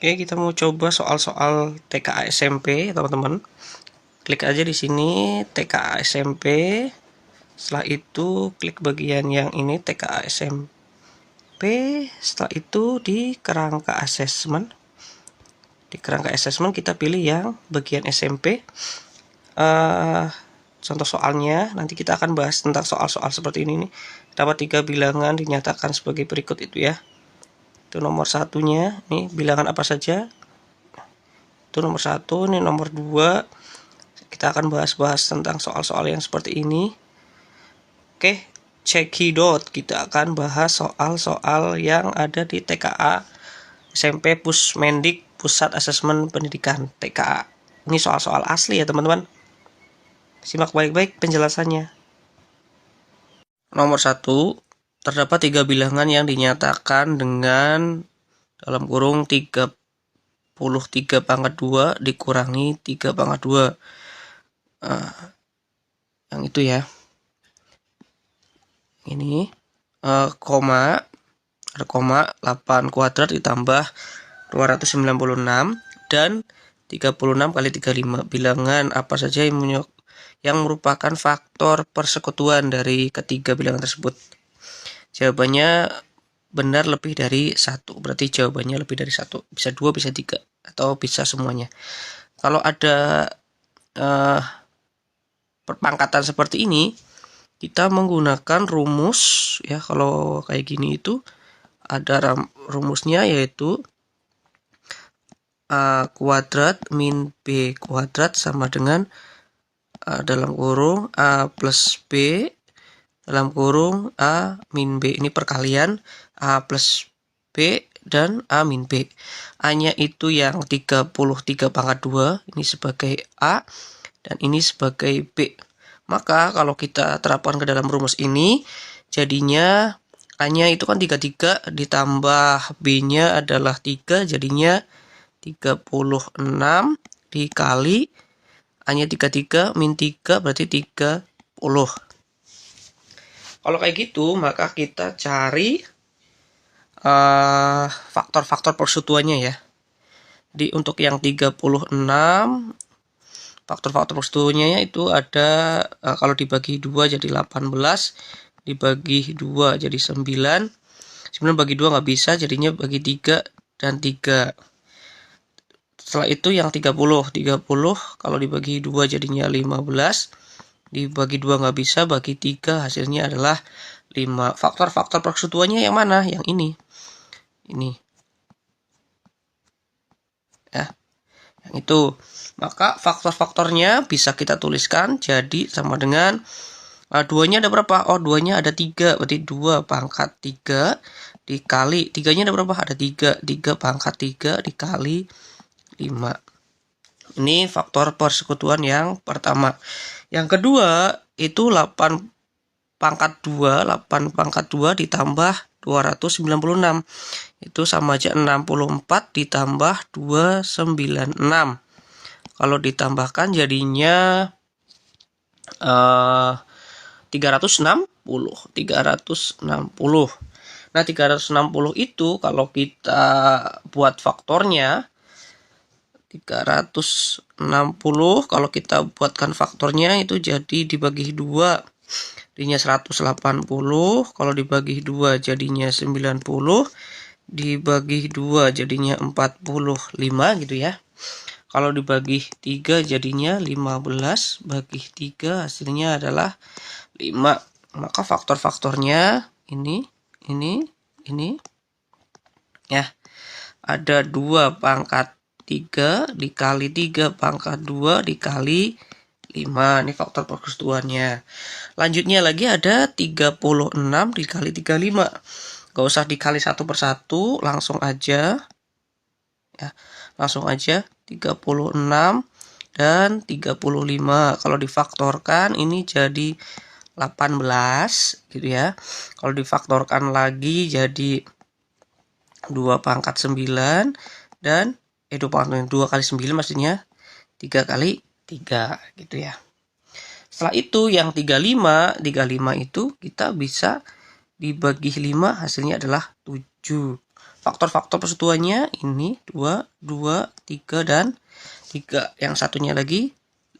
Oke, kita mau coba soal-soal TKA SMP, teman-teman. Klik aja di sini TKA SMP. Setelah itu klik bagian yang ini TKA SMP. Setelah itu di kerangka asesmen. Di kerangka asesmen kita pilih yang bagian SMP. Contoh soalnya nanti kita akan bahas tentang soal-soal seperti ini nih. Dapat 3 bilangan dinyatakan sebagai berikut itu ya. Itu nomor satunya. Nih bilangan apa saja? Itu nomor 1, ini nomor 2. Kita akan bahas tentang soal-soal yang seperti ini. Oke, cekidot. Kita akan bahas soal-soal yang ada di TKA SMP Pusmendik, Pusat Asesmen Pendidikan TKA. Ini soal-soal asli ya teman-teman. Simak baik-baik penjelasannya. Nomor 1, terdapat 3 bilangan yang dinyatakan dengan dalam kurung 33 pangkat 2 dikurangi 3 pangkat 2. Yang itu ya. Ini koma, ada koma 8 kuadrat ditambah 296 dan 36 kali 35. Bilangan apa saja yang merupakan faktor persekutuan dari ketiga bilangan tersebut? Jawabannya benar lebih dari 1. Berarti jawabannya lebih dari 1. Bisa 2, bisa 3, atau bisa semuanya. Kalau ada perpangkatan seperti ini, kita menggunakan rumus ya. Kalau kayak gini itu ada rumusnya, yaitu A kuadrat min B kuadrat sama dengan dalam kurung A plus B dalam kurung A min B. Ini perkalian A plus B dan A min B. A-nya itu yang 33 pangkat 2, ini sebagai A, dan ini sebagai B. Maka kalau kita terapkan ke dalam rumus ini, jadinya A-nya itu kan 33 ditambah B-nya adalah 3, jadinya 36 dikali A-nya 33 min 3 berarti 30. Kalau kayak gitu, maka kita cari faktor-faktor persekutuannya ya. Jadi untuk yang 36, faktor-faktor persekutuannya itu ada, kalau dibagi 2 jadi 18, dibagi 2 jadi 9. 9 bagi 2 nggak bisa, jadinya bagi 3 dan 3. Setelah itu yang 30 kalau dibagi 2 jadinya 15, dibagi 2 nggak bisa, bagi 3 hasilnya adalah 5. Faktor-faktor persekutuannya yang mana? Yang ini ya, yang itu. Maka faktor-faktornya bisa kita tuliskan jadi sama dengan 2-nya ada berapa? Oh, 2-nya ada 3, berarti 2 pangkat 3 dikali 3-nya ada berapa? Ada 3 pangkat 3 dikali 5. Ini faktor persekutuan yang pertama. Yang kedua itu 8 pangkat 2 ditambah 296. Itu sama aja 64 ditambah 296. Kalau ditambahkan jadinya 360. Nah, 360 itu kalau kita buat faktornya 360, kalau kita buatkan faktornya itu jadi dibagi 2 jadinya 180, kalau dibagi 2 jadinya 90, dibagi 2 jadinya 45 gitu ya. Kalau dibagi 3 jadinya 15, bagi 3 hasilnya adalah 5. Maka faktor-faktornya ini ya. Ada 2 pangkat 3 dikali 3 pangkat 2 dikali 5. Ini faktor persekutuannya. Lanjutnya lagi ada 36 dikali 35. Gak usah dikali satu persatu, langsung aja ya. Langsung aja 36 dan 35. Kalau difaktorkan ini jadi 18 gitu ya. Kalau difaktorkan lagi jadi 2 pangkat 9 dan 2 kali 9 maksudnya 3 kali 3 gitu ya. Setelah itu yang 35 itu kita bisa dibagi 5 hasilnya adalah 7. faktor-faktor persatuannya ini 2, 2, 3, dan 3. Yang satunya lagi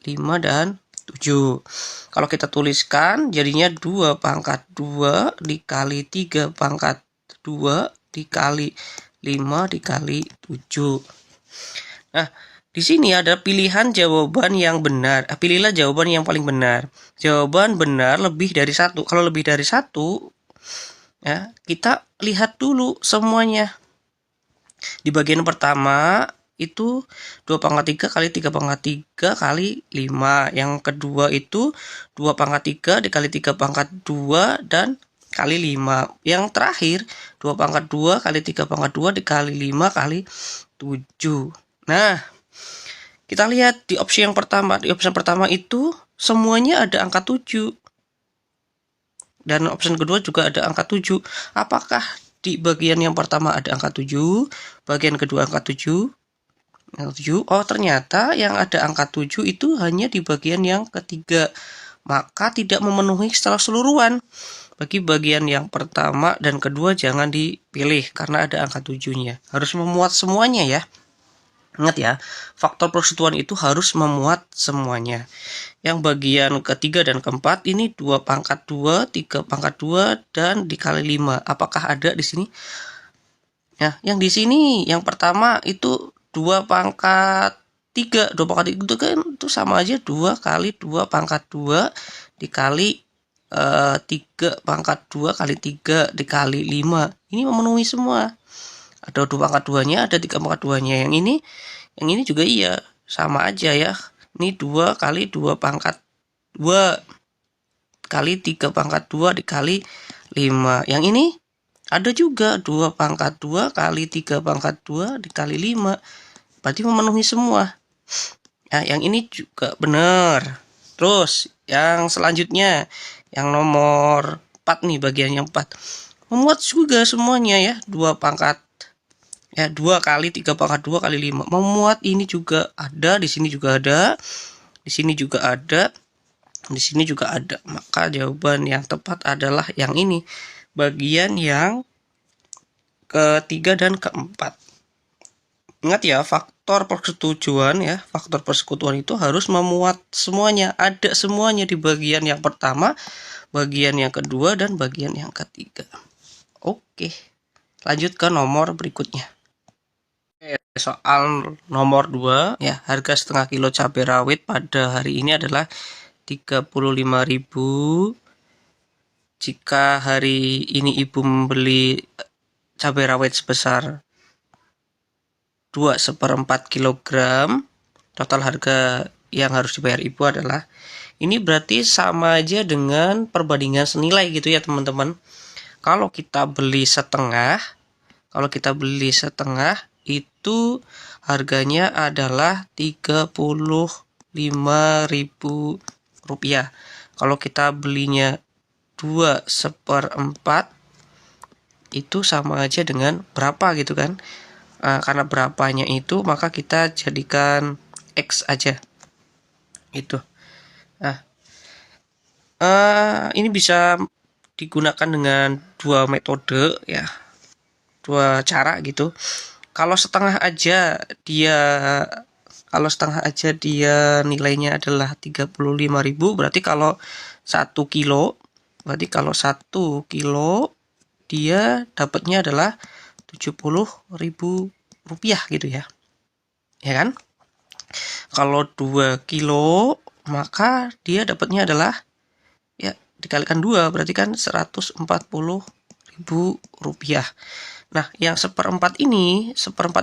5 dan 7. Kalau kita tuliskan jadinya 2 pangkat 2 dikali 3 pangkat 2 dikali 5 dikali 7. Nah, di sini ada pilihan jawaban yang benar. Pilihlah jawaban yang paling benar. Jawaban benar lebih dari 1. Kalau lebih dari 1, ya, kita lihat dulu semuanya. Di bagian pertama itu 2 pangkat 3 kali 3 pangkat 3 kali 5. Yang kedua itu 2 pangkat 3 dikali 3 pangkat 2 dan kali 5. Yang terakhir 2 pangkat 2 kali 3 pangkat 2 dikali 5 kali 7. Nah, kita lihat di opsi yang pertama. Di opsi yang pertama itu semuanya ada angka 7. Dan opsi kedua juga ada angka 7. Apakah di bagian yang pertama ada angka 7, bagian kedua angka 7? Oh, ternyata yang ada angka 7 itu hanya di bagian yang ketiga. Maka tidak memenuhi secara keseluruhan. Bagi bagian yang pertama dan kedua jangan dipilih karena ada angka 7-nya. Harus memuat semuanya ya. Ingat ya, faktor persatuan itu harus memuat semuanya. Yang bagian ketiga dan keempat ini 2 pangkat 2, 3 pangkat 2, dan dikali 5. Apakah ada di sini? Ya, yang di sini yang pertama itu 2 pangkat 3. 2 pangkat 3 itu kan itu sama aja 2 kali 2 pangkat 2 dikali 3 pangkat 2 kali 3 dikali 5. Ini memenuhi semua. Ada 2 pangkat 2-nya, ada 3 pangkat 2-nya. Yang ini juga iya, sama aja ya. Ini 2 kali 2 pangkat 2 kali 3 pangkat 2 dikali 5. Yang ini ada juga 2 pangkat 2 kali 3 pangkat 2 dikali 5. Berarti memenuhi semua. Nah, yang ini juga benar. Terus, yang selanjutnya, yang nomor 4 nih, bagian yang 4. Memuat juga semuanya ya, 2 pangkat ya 2 kali 3 pangkat 2 kali 5. Memuat ini juga ada, di sini juga ada, di sini juga ada, di sini juga ada. Maka jawaban yang tepat adalah yang ini, bagian yang ketiga dan keempat. Ingat ya, faktor persetujuan ya, faktor persekutuan itu harus memuat semuanya, ada semuanya di bagian yang pertama, bagian yang kedua, dan bagian yang ketiga. Oke, lanjut ke nomor berikutnya. Soal nomor 2 ya, harga setengah kilo cabai rawit pada hari ini adalah 35.000. Jika hari ini ibu membeli cabai rawit sebesar 2/4 kilogram, total harga yang harus dibayar ibu adalah, ini berarti sama aja dengan perbandingan senilai gitu ya teman-teman. Kalau kita beli setengah itu harganya adalah Rp35.000. Kalau kita belinya 2/4 itu sama aja dengan berapa gitu kan. Karena berapanya itu maka kita jadikan X aja itu. Ini bisa digunakan dengan dua metode ya, dua cara gitu. Kalau setengah aja dia nilainya adalah 35.000, berarti kalau 1 kilo dia dapatnya adalah Rp70.000 gitu ya. Ya kan? Kalau 2 kilo maka dia dapatnya adalah ya dikalikan 2 berarti kan Rp140.000. Nah, yang seperempat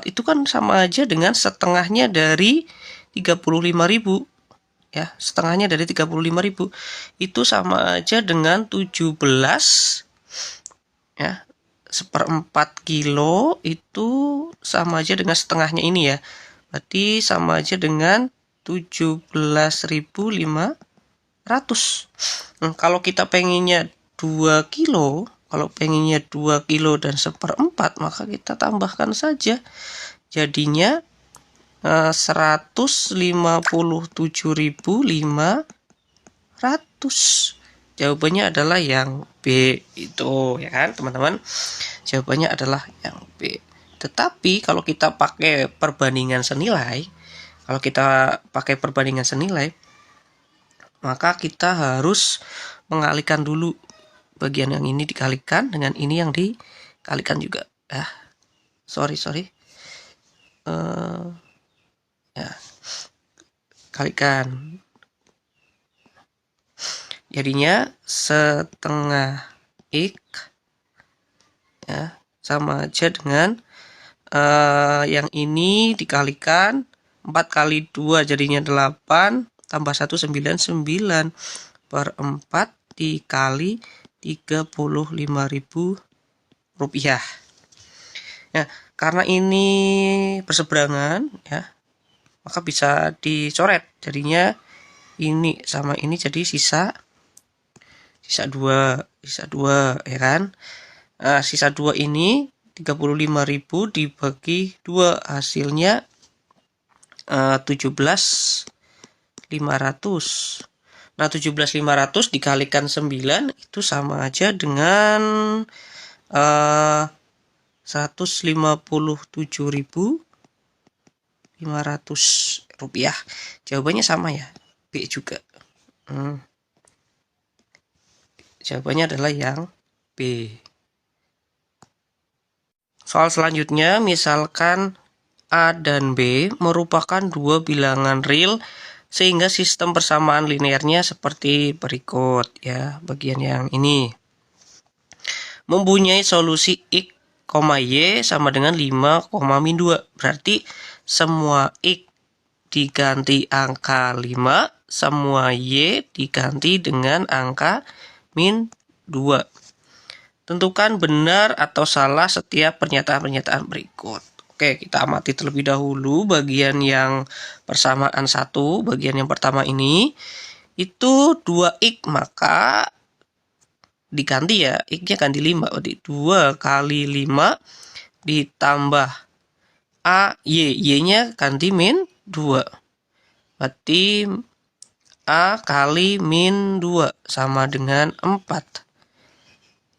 itu kan sama aja dengan setengahnya dari 35.000. Ya, setengahnya dari 35.000. Itu sama aja dengan 17 ya. 1/4 kilo itu sama aja dengan setengahnya ini ya. Berarti sama aja dengan 17.500. Kalau kita pengennya 2 kilo, dan 1/4, maka kita tambahkan saja. Jadinya 157.500. Jawabannya adalah yang B itu ya kan teman-teman. Jawabannya adalah yang B. Tetapi kalau kita pakai perbandingan senilai, maka kita harus mengalihkan dulu bagian yang ini dikalikan dengan ini yang dikalikan juga. Kalikan. Jadinya setengah X ya sama aja dengan yang ini dikalikan 4 kali 2 jadinya 8 tambah 1 9 per 4 dikali 35.000 rupiah. Nah, karena ini berseberangan ya, maka bisa dicoret. Jadinya ini sama ini jadi sisa 2 ya kan. Nah, sisa 2 ini 35.000 dibagi 2 hasilnya 17.500. Nah, 17.500 dikalikan 9 itu sama aja dengan 157.500 rupiah. Jawabannya sama ya, B juga. Jawabannya adalah yang B. Soal selanjutnya, misalkan A dan B merupakan dua bilangan real sehingga sistem persamaan linearnya seperti berikut ya. Bagian yang ini mempunyai solusi X, Y sama dengan 5, min 2. Berarti semua X diganti angka 5, semua Y diganti dengan angka min 2. Tentukan benar atau salah setiap pernyataan-pernyataan berikut. Oke, kita amati terlebih dahulu bagian yang persamaan 1, bagian yang pertama ini. Itu 2X, maka diganti ya, X-nya ganti 5. Berarti 2 kali 5 ditambah A, Y-nya ganti min 2. Berarti A kali min 2 sama dengan 4.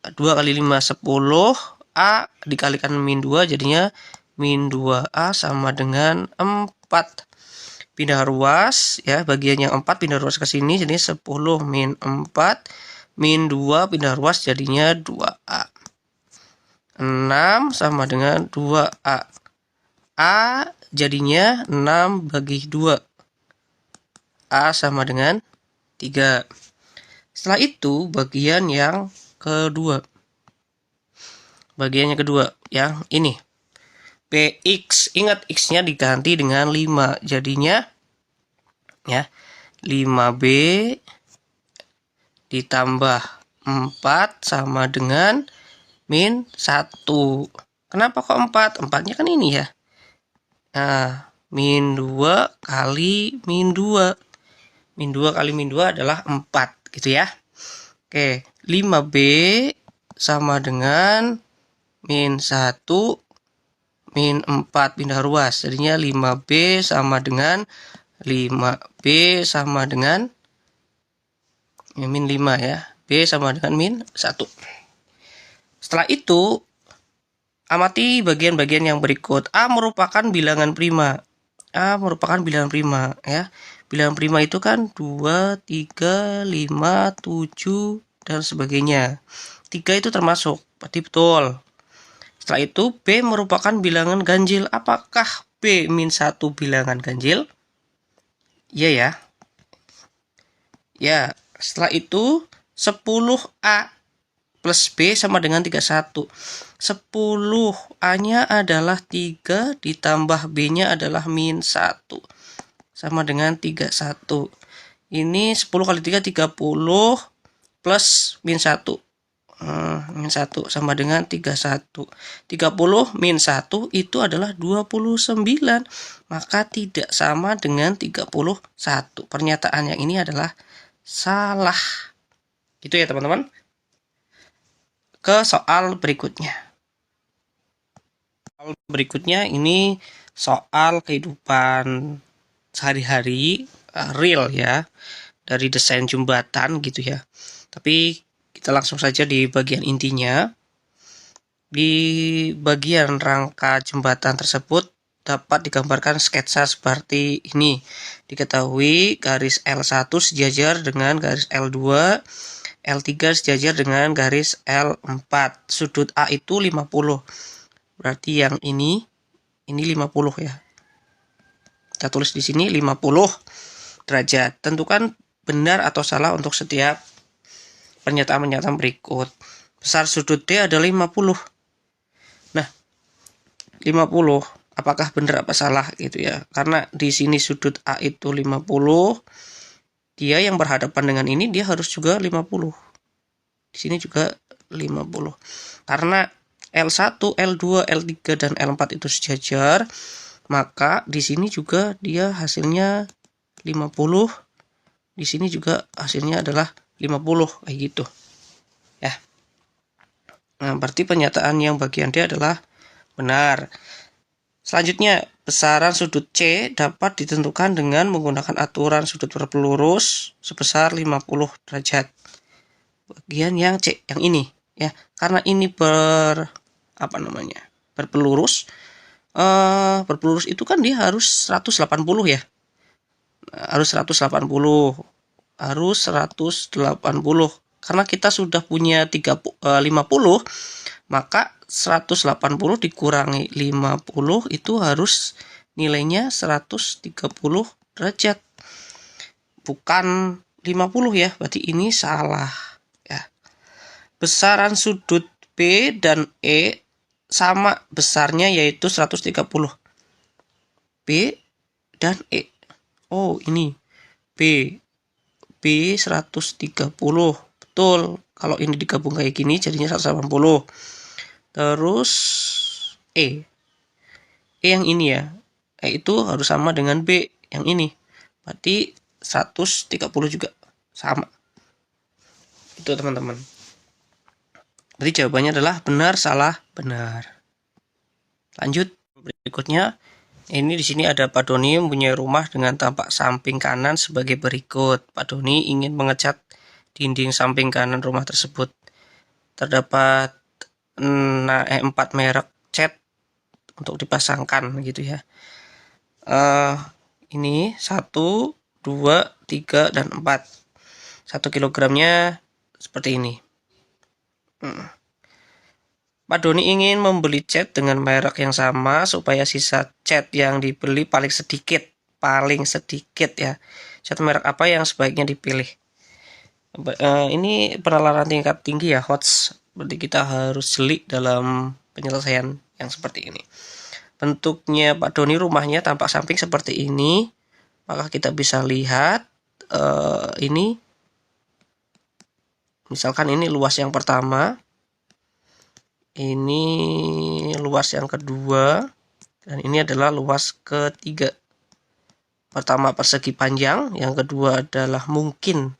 2 kali 5 10, A dikalikan min 2 jadinya min 2A sama dengan 4. Pindah ruas ya, bagian yang 4 pindah ruas ke sini jadi 10 min 4 min 2 pindah ruas jadinya 2A. 6 sama dengan 2A. A jadinya 6 bagi 2. A sama dengan 3. Setelah itu bagian yang kedua. Bagian yang kedua yang ini. PX, ingat X-nya diganti dengan 5. Jadinya ya 5B ditambah 4 sama dengan min 1. Kenapa kok 4? 4-nya kan ini ya. Nah, min 2 kali min 2. Min 2 kali min 2 adalah 4 gitu ya. Oke, 5B sama dengan min 1 min 4 pindah ruas. Jadinya 5B sama dengan 5B sama dengan min 5 ya. B sama dengan min 1. Setelah itu amati bagian-bagian yang berikut. A merupakan bilangan prima. A merupakan bilangan prima ya. Bilangan prima itu kan 2, 3, 5, 7 dan sebagainya. 3 itu termasuk, berarti betul. Setelah itu B merupakan bilangan ganjil. Apakah B min 1 bilangan ganjil? Iya ya. Ya, setelah itu 10A plus B sama dengan 31. 10A-nya adalah 3 ditambah B-nya adalah min 1. Sama dengan 31. Ini 10 kali 3 30 plus min 1. Min 1 sama dengan 31. 30 min 1 itu adalah 29. Maka tidak sama dengan 31. Pernyataan yang ini adalah salah. Gitu ya teman-teman. Ke soal berikutnya. Soal berikutnya ini soal kehidupan sehari-hari real ya, dari desain jembatan gitu ya. Tapi kita langsung saja di bagian intinya. Di bagian rangka jembatan tersebut dapat digambarkan sketsa seperti ini. Diketahui garis L1 sejajar dengan garis L2, L3 sejajar dengan garis L4. Sudut A itu 50. Berarti yang ini 50 ya. Kita tulis di sini 50 derajat. Tentukan benar atau salah untuk setiap pernyataan-pernyataan berikut. Besar sudut D adalah 50. Nah, 50 apakah benar apa salah gitu ya. Karena di sini sudut A itu 50, dia yang berhadapan dengan ini dia harus juga 50. Di sini juga 50. Karena L1, L2, L3 dan L4 itu sejajar, maka di sini juga dia hasilnya 50. Di sini juga hasilnya adalah 50 kayak gitu. Ya. Nah, berarti pernyataan yang bagian D adalah benar. Selanjutnya, besaran sudut C dapat ditentukan dengan menggunakan aturan sudut berpelurus sebesar 50 derajat. Bagian yang C, yang ini ya. Karena ini berpelurus. Berpelurus itu kan dia harus 180 ya. Harus 180. Karena kita sudah punya 50, maka 180 dikurangi 50 itu harus nilainya 130 derajat. Bukan 50 ya, berarti ini salah ya. Besaran sudut B dan E sama besarnya yaitu 130. B dan E. Oh, ini B 130. Betul. Kalau ini digabung kayak gini jadinya 180. Terus E yang ini ya. E itu harus sama dengan B yang ini. Berarti 130 juga sama. Itu teman-teman. Berarti jawabannya adalah benar, salah, benar. Lanjut berikutnya. Ini di sini ada Pak Doni mempunyai rumah dengan tampak samping kanan sebagai berikut. Pak Doni ingin mengecat dinding samping kanan rumah tersebut. Terdapat 4 merek cat untuk dipasangkan gitu ya. Ini 1, 2, 3, dan 4. 1 kilogramnya seperti ini. Pak Doni ingin membeli cat dengan merek yang sama supaya sisa cat yang dibeli paling sedikit ya. Cat merek apa yang sebaiknya dipilih? Ini penalaran tingkat tinggi ya, HOTS. Berarti kita harus jeli dalam penyelesaian yang seperti ini. Bentuknya Pak Doni rumahnya tampak samping seperti ini. Maka kita bisa lihat ini. Misalkan ini luas yang pertama. Ini luas yang kedua. Dan ini adalah luas ketiga. Pertama persegi panjang. Yang kedua adalah mungkin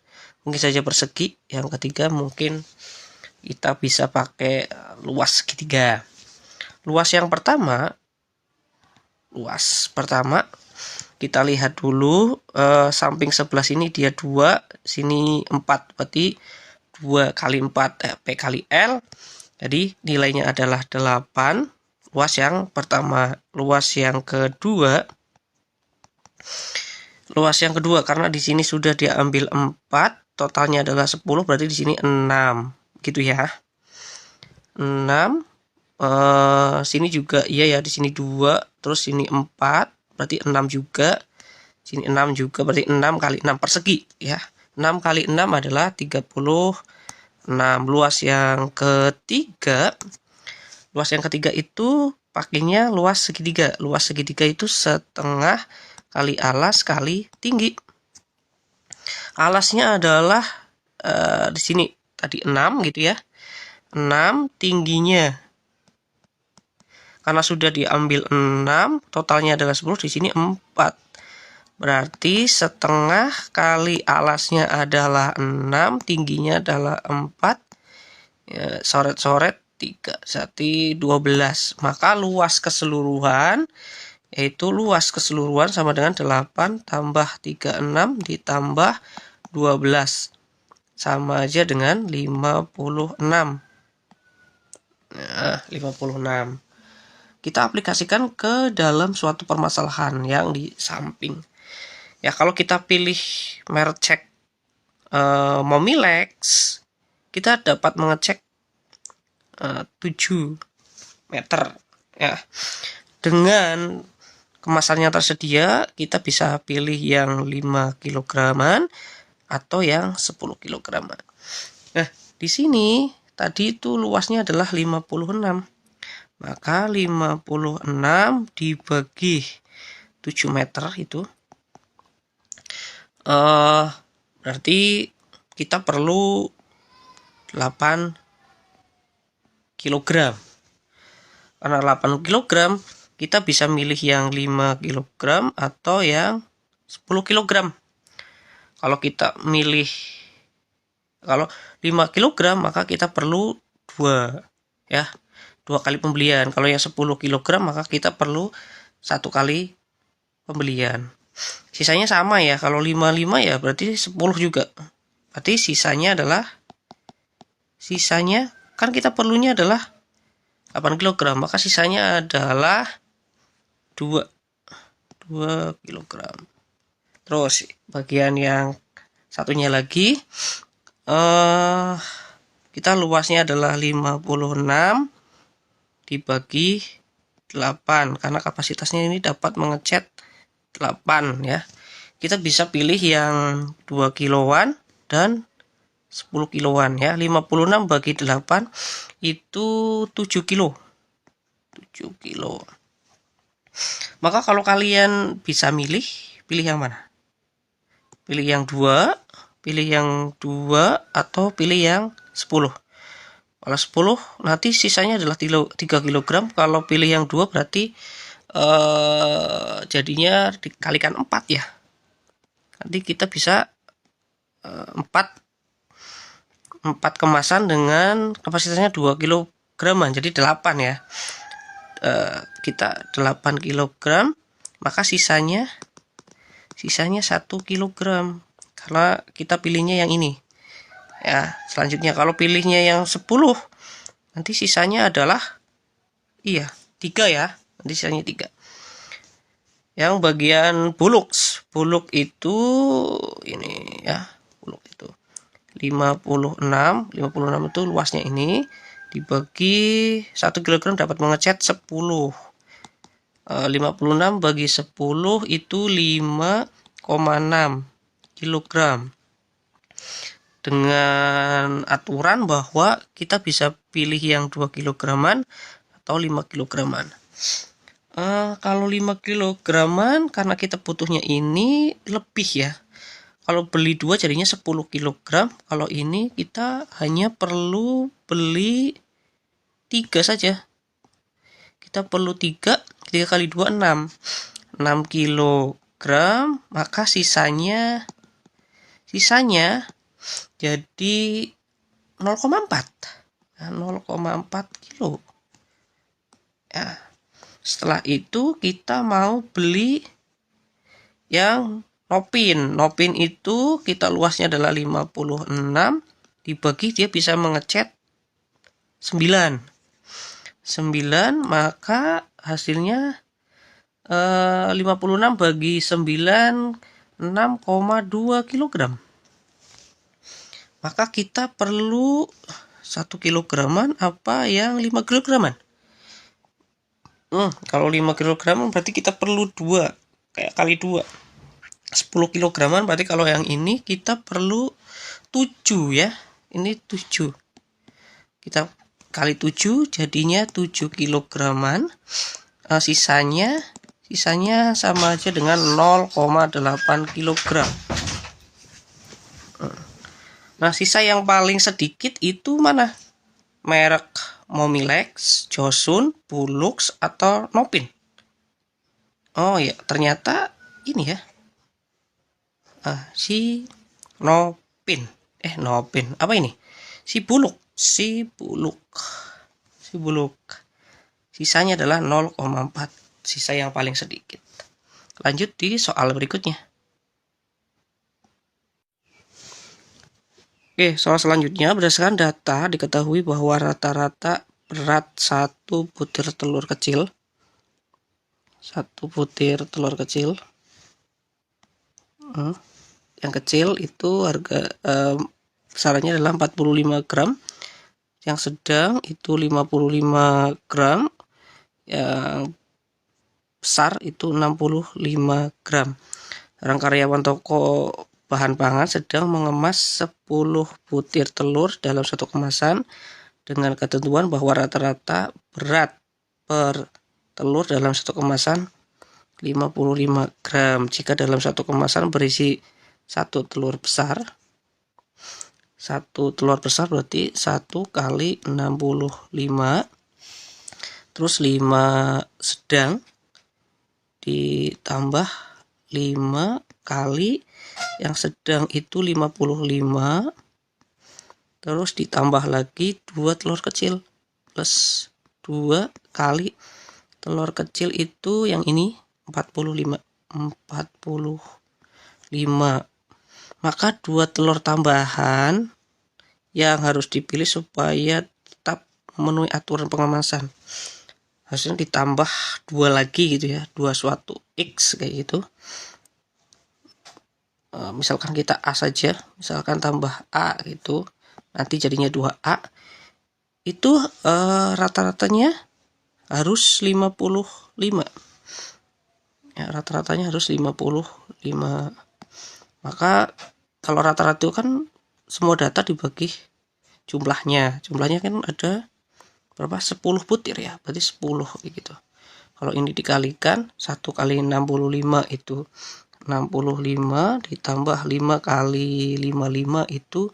saja persegi. Yang ketiga mungkin kita bisa pakai luas segitiga. Luas pertama kita lihat dulu samping sebelah sini dia 2, sini 4, berarti 2 kali 4 P kali L, jadi nilainya adalah 8. Luas yang pertama. Luas yang kedua karena di sini sudah diambil 4, totalnya adalah 10, berarti di sini 6 gitu ya. 6 sini juga iya ya, di sini 2, terus sini 4, berarti 6 juga. Sini 6 juga, berarti 6 kali 6 persegi ya. 6 kali 6 adalah 36. Luas yang ketiga itu pakainya luas segitiga. Luas segitiga itu setengah kali alas kali tinggi. Alasnya adalah di sini tadi 6 gitu ya. 6 tingginya. Karena sudah diambil 6, totalnya adalah 10, di sini 4. Berarti setengah kali alasnya adalah 6, tingginya adalah 4. Ya, soret-soret 3, berarti 12. Maka luas keseluruhan sama dengan 8 tambah 36 ditambah 12. Sama aja dengan 56. Nah, 56. Kita aplikasikan ke dalam suatu permasalahan yang di samping. Ya, kalau kita pilih merek Momilex, kita dapat mengecek 7 meter. Ya, dengan kemasannya tersedia, kita bisa pilih yang 5 kilograman atau yang 10 kilograman. Nah, di sini tadi itu luasnya adalah 56. Maka 56 dibagi 7 meter itu berarti kita perlu 8 kilogram. Karena 8 kilogram, kita bisa milih yang 5 kilogram atau yang 10 kilogram. Kalau 5 kilogram, maka kita perlu 2 ya. 2 kali pembelian. Kalau yang 10 kilogram, maka kita perlu 1 kali pembelian. Sisanya sama ya. Kalau 55 ya berarti 10 juga. Berarti sisanya kan kita perlunya adalah 8 kilogram, maka sisanya adalah 2 kilogram. Terus bagian yang satunya lagi, kita luasnya adalah 56 dibagi 8, karena kapasitasnya ini dapat mengecat 8 ya. Kita bisa pilih yang 2 kiloan dan 10 kiloan ya. 56 bagi 8 itu 7 kilo. 7 kilo. Maka kalau kalian bisa pilih yang mana? Pilih yang 2, pilih yang 2 atau pilih yang 10. Kalau 10 nanti sisanya adalah 3 kilogram. Kalau pilih yang 2 berarti jadinya dikalikan 4 ya. Nanti kita bisa 4 kemasan dengan kapasitasnya 2 kilograman, jadi 8 ya. Kita 8 kilogram, maka sisanya 1 kilogram karena kita pilihnya yang ini ya. Selanjutnya kalau pilihnya yang 10, nanti sisanya adalah 3 ya, nanti sisanya 3. Yang bagian buluk itu ini ya, buluk itu 56 itu luasnya ini dibagi 1 kilogram dapat mengecat 10. 56 bagi 10 itu 5,6 kilogram. Dengan aturan bahwa kita bisa pilih yang 2 kilograman atau 5 kilograman. Kalau 5 kilograman karena kita butuhnya ini lebih ya. Kalau beli 2 jadinya 10 kilogram. Kalau ini kita hanya perlu beli 3 saja. Kita perlu 3 kali 2 6 kilogram, maka sisanya jadi 0,4 kilo ya. Setelah itu kita mau beli yang Nopin itu kita luasnya adalah 56 dibagi dia bisa mengecat 9, maka hasilnya 56 bagi 9 6,2 kilogram. Maka kita perlu 1 kilograman apa yang 5 kilograman? Kalau 5 kilograman berarti kita perlu 2 kayak kali 2. 10 kilograman berarti kalau yang ini kita perlu 7 ya. Ini 7. Kita kali 7 jadinya 7 kilograman. Sisanya sama aja dengan 0,8 kilogram. Nah, sisa yang paling sedikit itu mana? Merek Momilex, Josun, Bulux atau Nopin? Oh ya, ternyata ini ya. Si Nopin. Nopin. Apa ini? Si Buluk. Sisanya adalah 0,4. Sisa yang paling sedikit. Lanjut di soal berikutnya. Oke, soal selanjutnya berdasarkan data diketahui bahwa rata-rata berat 1 butir telur kecil. 1 butir telur kecil. Yang kecil itu harga besarannya adalah 45 gram. Yang sedang itu 55 gram. Yang besar itu 65 gram. Seorang karyawan toko bahan pangan sedang mengemas 10 butir telur dalam satu kemasan dengan ketentuan bahwa rata-rata berat per telur dalam satu kemasan 55 gram. Jika dalam satu kemasan berisi 1 telur besar, 1 telur besar berarti 1 kali 65, terus 5 sedang ditambah 5 kali yang sedang itu 55, terus ditambah lagi 2 telur kecil plus 2 kali telur kecil itu yang ini 45. Maka 2 telur tambahan yang harus dipilih supaya tetap memenuhi aturan pengemasan. Harusnya ditambah 2 lagi gitu ya, 2 suatu X kayak gitu. Misalkan kita A saja, misalkan tambah A gitu, nanti jadinya 2A. Itu rata-ratanya harus 55. Ya, rata-ratanya harus 55. Maka kalau rata-rata itu kan semua data dibagi jumlahnya. Jumlahnya kan ada berapa? 10 butir ya, berarti 10 gitu. Kalau ini dikalikan 1 kali 65 itu 65 ditambah 5 kali 55 itu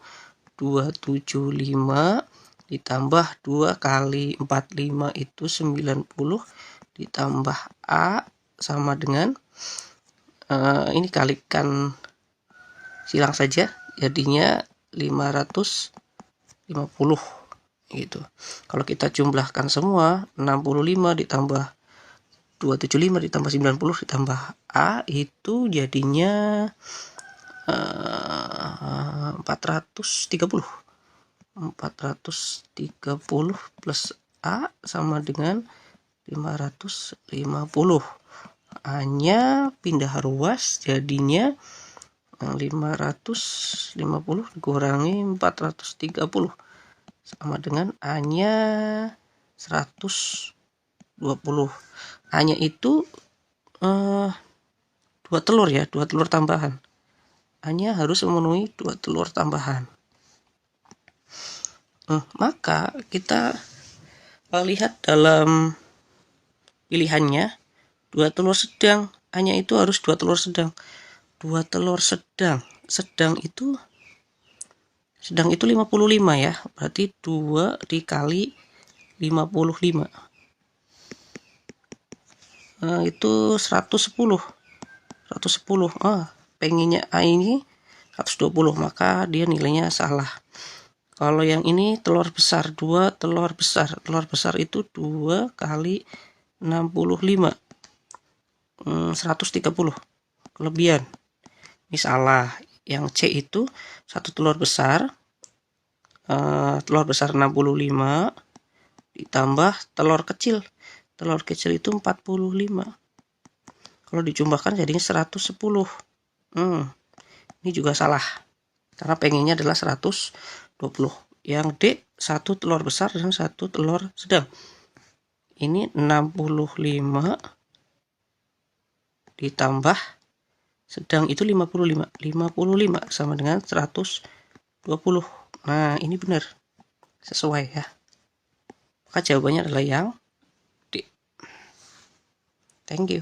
275 ditambah 2 kali 45 itu 90 ditambah A sama dengan ini kalikan silang saja jadinya 550 gitu. Kalau kita jumlahkan semua 65 ditambah 275 ditambah 90 ditambah A itu jadinya 430 plus A sama dengan 550. A-nya pindah ruas jadinya 550 dikurangi 430 sama dengan A-nya 120. A-nya itu 2 telur ya, 2 telur tambahan. A-nya harus memenuhi 2 telur tambahan. Maka kita lihat dalam pilihannya 2 telur sedang. A-nya itu harus 2 telur sedang. 2 telur sedang. Sedang itu 55 ya. Berarti 2 dikali 55. Itu 110. Pengennya A ini 120, maka dia nilainya salah. Kalau yang ini telur besar, 2 telur besar. Telur besar itu 2 kali 65. 130. Kelebihan. Ini salah. Yang C itu 1 telur besar. Telur besar 65 ditambah telur kecil. Telur kecil itu 45. Kalau dijumlahkan jadinya 110. Ini juga salah. Karena pengennya adalah 120. Yang D 1 telur besar dan 1 telur sedang. Ini 65 ditambah sedang itu 55. 55 sama dengan 120. Nah, ini benar. Sesuai ya. Maka jawabannya adalah yang D. Thank you.